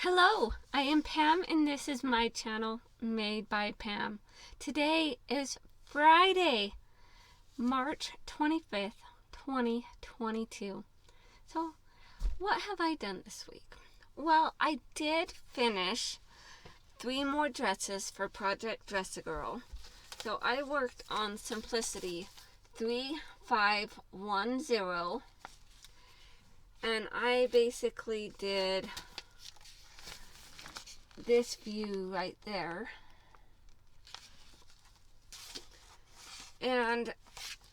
Hello, I am Pam and this is my channel, Made by Pam. Today is Friday, March 25th, 2022. So, what have I done this week? Well, I did finish 3 more dresses for Project Dress-A-Girl. So, I worked on Simplicity 3510, and I basically did this view right there, and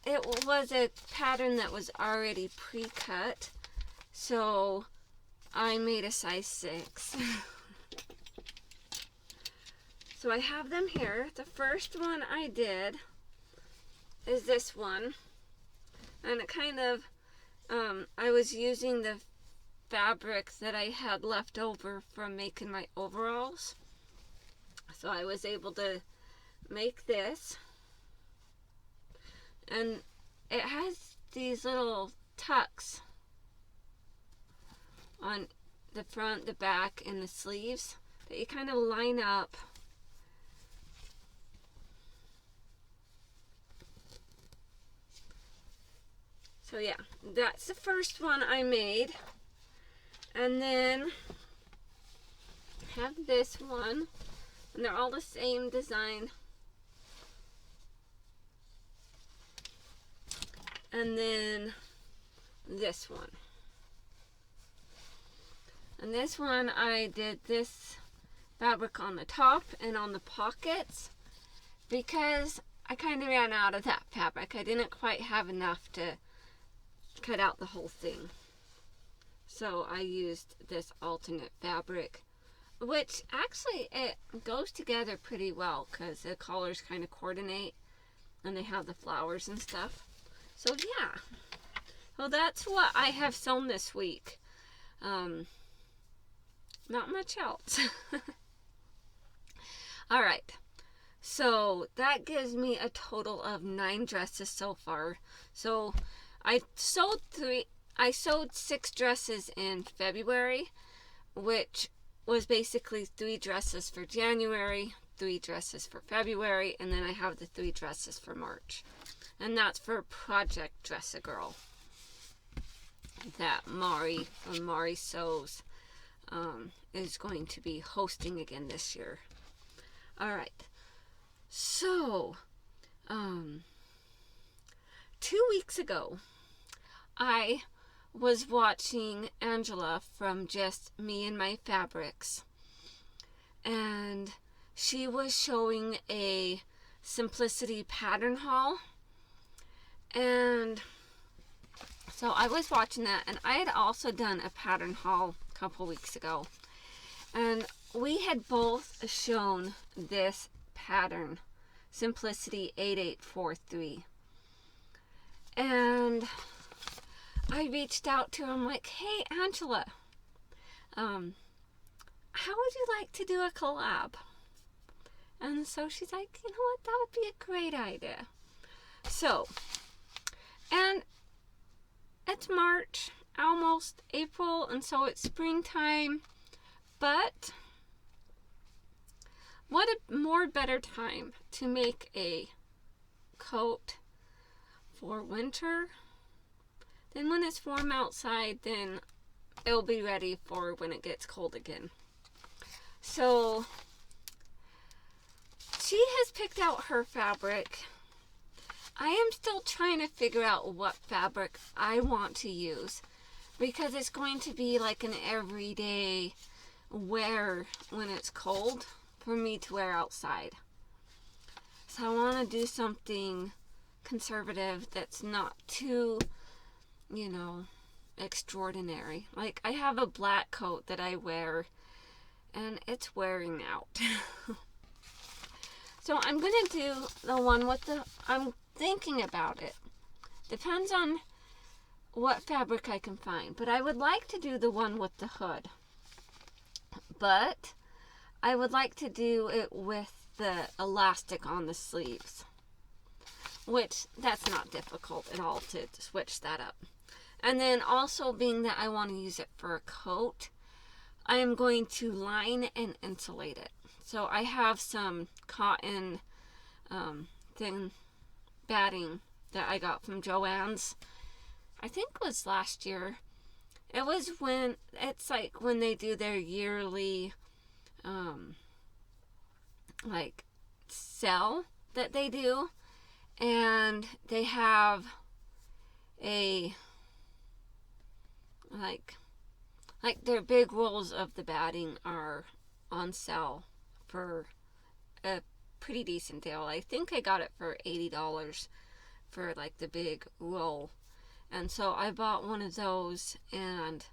it was a pattern that was already pre-cut, so I made a size 6. So I have them here. The first one I did is this one, and it kind of I was using the fabric that I had left over from making my overalls, so I was able to make this, and it has these little tucks on the front, the back, and the sleeves that you kind of line up. So yeah, that's the first one I made. And then have this one, and they're all the same design. And then this one. And this one I did this fabric on the top and on the pockets because I kind of ran out of that fabric. I didn't quite have enough to cut out the whole thing. So I used this alternate fabric, which actually it goes together pretty well because the colors kind of coordinate and they have the flowers and stuff. So yeah, well, that's what I have sewn this week. Not much else. All right, so that gives me a total of 9 dresses so far. So I sewed 6 dresses in February, which was basically 3 dresses for January, 3 dresses for February, and then I have the 3 dresses for March. And that's for Project Dress-A-Girl that Mari from Mari Sews is going to be hosting again this year. Alright, so 2 weeks ago I was watching Angela from Just Me and My Fabrics, and she was showing a Simplicity pattern haul, and so I was watching that, and I had also done a pattern haul a couple weeks ago, and we had both shown this pattern, Simplicity 8843, and I reached out to her. I'm like, hey, Angela, how would you like to do a collab? And so she's like, you know what, that would be a great idea. So, and it's March, almost April, and so it's springtime, but what a more better time to make a coat for winter. Then when it's warm outside, then it'll be ready for when it gets cold again. So she has picked out her fabric. I am still trying to figure out what fabric I want to use, because it's going to be like an everyday wear when it's cold for me to wear outside. So I want to do something conservative that's not too, you know, extraordinary. Like, I have a black coat that I wear and it's wearing out. So I'm gonna do the one with the, I'm thinking about it. Depends on what fabric I can find, but I would like to do the one with the hood. But I would like to do it with the elastic on the sleeves, which that's not difficult at all to switch that up. And then also, being that I want to use it for a coat, I am going to line and insulate it. So I have some cotton thin batting that I got from Joann's. I think it was last year. It was it's like when they do their yearly like sale that they do, and they have a like their big rolls of the batting are on sale for a pretty decent deal. I think I got it for $80 for like the big roll. And so I bought one of those, and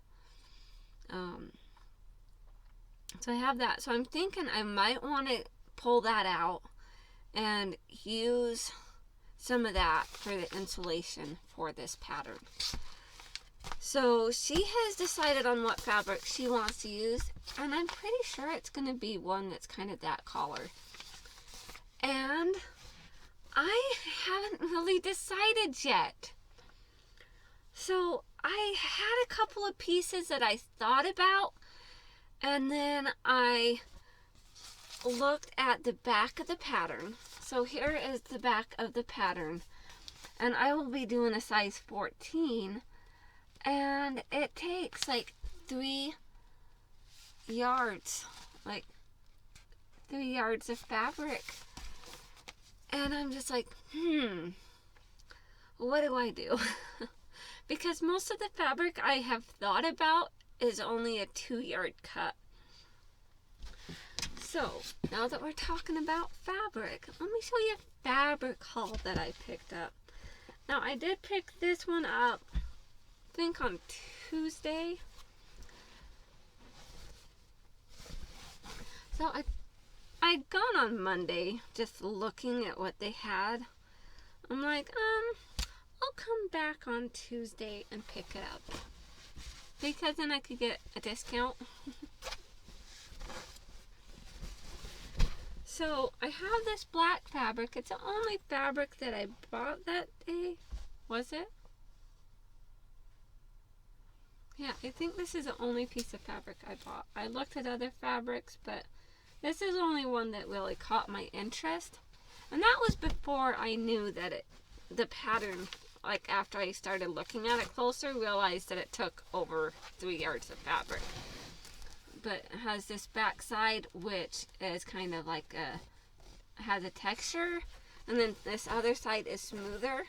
so I have that. So I'm thinking I might want to pull that out and use some of that for the insulation for this pattern. So she has decided on what fabric she wants to use, and I'm pretty sure it's going to be one that's kind of that color. And I haven't really decided yet. So I had a couple of pieces that I thought about, and then I looked at the back of the pattern. So here is the back of the pattern, and I will be doing a size 14, and it takes like 3 yards, like 3 yards of fabric. And I'm just like, what do I do? Because most of the fabric I have thought about is only a 2-yard cut. So, now that we're talking about fabric, let me show you a fabric haul that I picked up. Now, I did pick this one up, I think on Tuesday. So, I'd gone on Monday just looking at what they had. I'm like, I'll come back on Tuesday and pick it up, because then I could get a discount. So I have this black fabric. It's the only fabric that I bought that day. Was it? Yeah, I think this is the only piece of fabric I bought. I looked at other fabrics, but this is the only one that really caught my interest. And that was before I knew that the pattern, like after I started looking at it closer, realized that it took over 3 yards of fabric. But it has this back side, which is kind of like has a texture, and then this other side is smoother.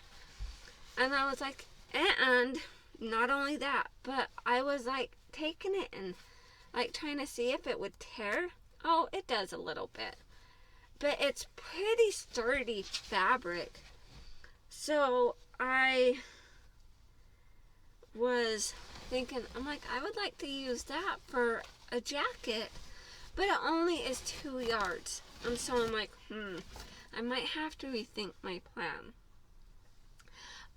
And I was like, and not only that, but I was like taking it and like trying to see if it would tear. Oh, it does a little bit, but it's pretty sturdy fabric. So I was thinking, I'm like, I would like to use that for a jacket, but it only is 2 yards. And so I'm like, I might have to rethink my plan.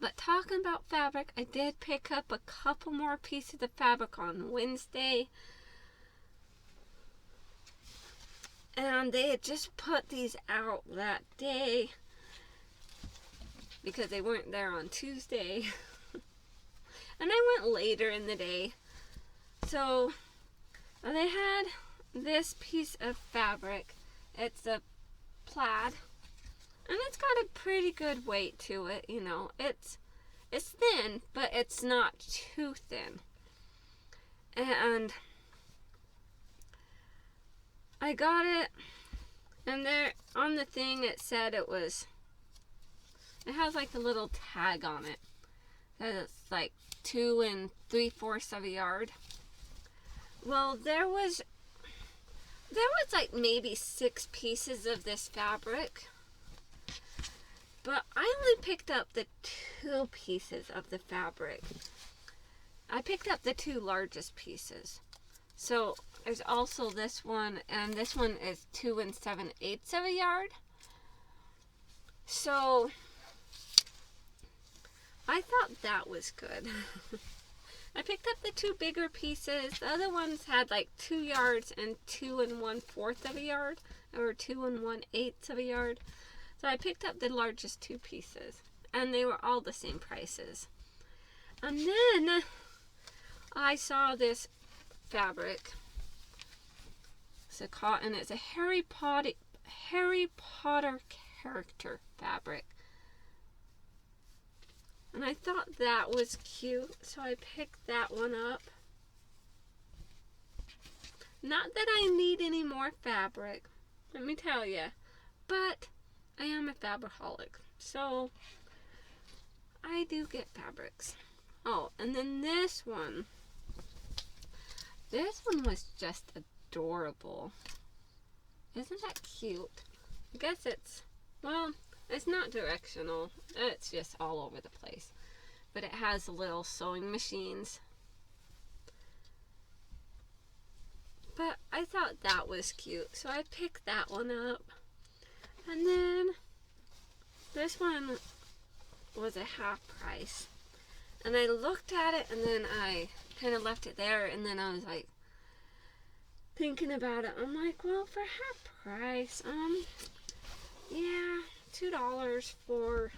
But talking about fabric, I did pick up a couple more pieces of fabric on Wednesday. And they had just put these out that day because they weren't there on Tuesday. And I went later in the day. So they had this piece of fabric. It's a plaid, and it's got a pretty good weight to it. You know, it's thin, but it's not too thin. And I got it, and there on the thing it said it has like a little tag on it that it's like 2 3/4 of a yard. Well, there was like maybe 6 pieces of this fabric, but I only picked up the 2 pieces of the fabric. I picked up the 2 largest pieces. So there's also this one, and this one is 2 7/8 of a yard. So I thought that was good. I picked up the 2 bigger pieces. The other ones had like 2 yards and 2 1/4 of a yard, or 2 1/8 of a yard. So I picked up the largest 2 pieces, and they were all the same prices. And then I saw this fabric, It's a cotton. It's a Harry Potter character fabric. And I thought that was cute, so I picked that one up. Not that I need any more fabric, let me tell you, but I am a fabricaholic, so I do get fabrics. Oh, and then this one was just adorable. Isn't that cute? I guess it's, well, it's not directional. It's just all over the place. But it has little sewing machines. But I thought that was cute, so I picked that one up. And then this one was a half price. And I looked at it and then I kind of left it there, and then I was like thinking about it. I'm like, well, for half price, yeah, $2 for,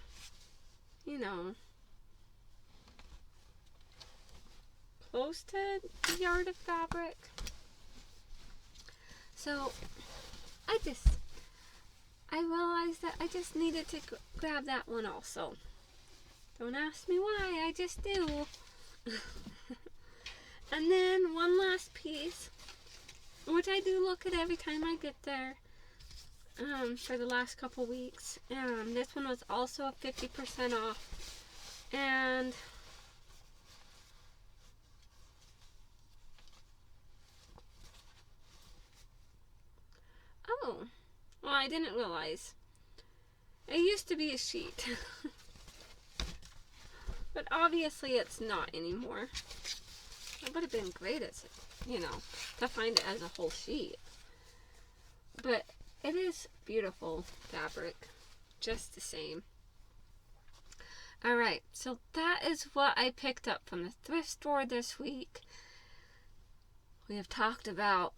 you know, close to a yard of fabric. So I realized that I just needed to grab that one also. Don't ask me why, I just do. And then one last piece, which I do look at every time I get there, for the last couple weeks. And this one was also 50% off. And oh, well, I didn't realize. It used to be a sheet. But obviously it's not anymore. It would have been great as, you know, to find it as a whole sheet. But it is beautiful fabric, just the same. Alright, so that is what I picked up from the thrift store this week. We have talked about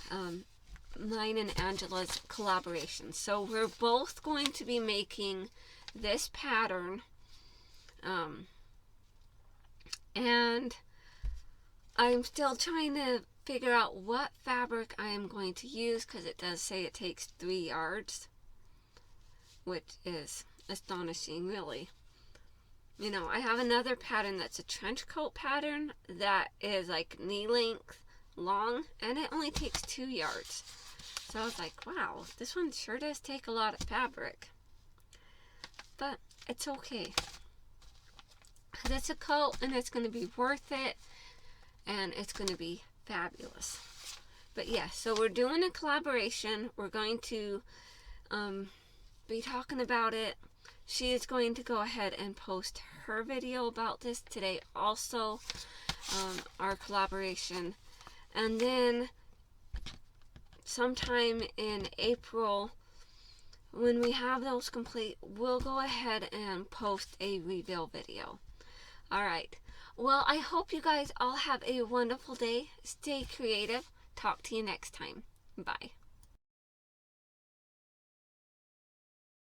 mine and Angela's collaboration. So we're both going to be making this pattern. And I'm still trying to figure out what fabric I am going to use, because it does say it takes 3 yards, which is astonishing, really. You know, I have another pattern that's a trench coat pattern that is like knee length long, and it only takes 2 yards. So I was like, wow, this one sure does take a lot of fabric. But it's okay. It's a coat, and it's going to be worth it, and it's going to be fabulous. But yeah, so we're doing a collaboration. We're going to be talking about it. She is going to go ahead and post her video about this today also, our collaboration. And then sometime in April, when we have those complete, we'll go ahead and post a reveal video. Alright, well, I hope you guys all have a wonderful day. Stay creative. Talk to you next time. Bye.